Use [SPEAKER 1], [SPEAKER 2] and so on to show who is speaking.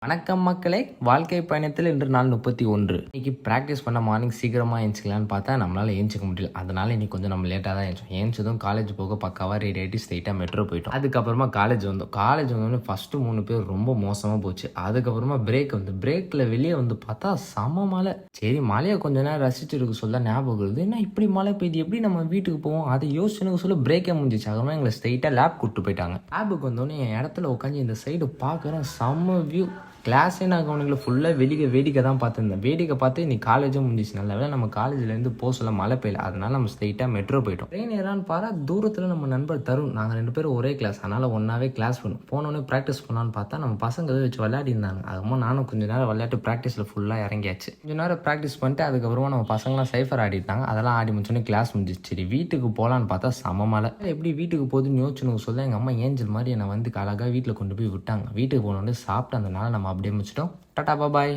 [SPEAKER 1] வணக்கம் மக்களே, வாழ்க்கை பயணத்தில் இன்று நாள் 31. இன்னைக்கு ப்ராக்டிஸ் பண்ண மார்னிங் சீக்கிரமாக ஏஞ்சிக்கலான்னு பார்த்தா நம்மளால் ஏஞ்சிக்க முடியல. அதனால இன்னைக்கு கொஞ்சம் நம்ம லேட்டாக தான் ஏஞ்சோம். ஏஞ்சதும் காலேஜ் போக பக்காவாக ரெடி ஆகிட்டு ஸ்ட்ரைட்டாக மெட்ரோ போயிட்டோம். அதுக்கப்புறமா காலேஜ் வந்தோம். காலேஜ் வந்தோடனே ஃபஸ்ட்டு 3 பேர் ரொம்ப மோசமாக போச்சு. அதுக்கப்புறமா பிரேக்கில் வெளியே வந்து பார்த்தா செம மழை. சரி, மழையை கொஞ்ச நேரம் ரசிச்சுருக்கு சொல்ல ஞாபகம் வருது. என்ன இப்படி மழை பெய்யுது, எப்படி நம்ம வீட்டுக்கு போவோம், அதை யோசிச்சுன்னு சொல்ல பிரேக்கே முடிஞ்சிச்சு. அதுமாதிரி எங்களை ஸ்ட்ரைட்டாக லேப் கூப்பிட்டு போயிட்டாங்க. லேபுக்கு வந்தோடனே என் இடத்துல உட்காந்து இந்த சைடு பார்க்குறேன், செம்ம வியூ. கிளாஸே நான் கவனிக்கல, ஃபுல்லாக வேடிக்கை தான் பார்த்துருந்தேன். வேடிக்கை பார்த்து இன்னைக்கு காலேஜும் முடிஞ்சிச்சு. நல்ல வேலை நம்ம காலேஜ்லேருந்து போக சொல்ல மழை பெய்யல. அதனால நம்ம ஸ்ட்ரைட்டாக மெட்ரோ போயிட்டோம். ட்ரெயின் ஏறான்னு பாரா தூரத்தில் நம்ம நண்பர் தருண், நாங்கள் 2 பேரும் ஒரே கிளாஸ், அதனால் ஒன்றாவே கிளாஸ் பண்ணுவோம். போனோடனே ப்ராக்டிஸ் பண்ணலான்னு பார்த்தா நம்ம பசங்க வச்சு விளையாடி இருந்தாங்க. அதுக்கப்புறமா நானும் கொஞ்சம் நேரம் விளையாட்டு ப்ராக்டிஸில் ஃபுல்லாக இறங்கியாச்சு. கொஞ்சம் நேரம் ப்ராக்டிஸ் பண்ணிட்டு அதுக்கப்புறமா நம்ம பசங்களாம் சைஃபர் ஆடிட்டாங்க. அதெல்லாம் ஆடி முடிச்சோன்னே கிளாஸ் முடிஞ்சிச்சு. சரி, வீட்டுக்கு போகலான்னு பார்த்தா செம மழை. எப்படி வீட்டுக்கு போகுதுன்னு யோசிச்சுன்னு சொல்ல எங்கள் அம்மா ஏஞ்சல் மாதிரி என்னை வந்து அழகாக வீட்டில் கொண்டு போய் விட்டாங்க. வீட்டுக்கு போனோடனே சாப்பிட்டு, அதனால நம்ம அப்படியே முடிச்சிட்டோம். டாடா பாய்.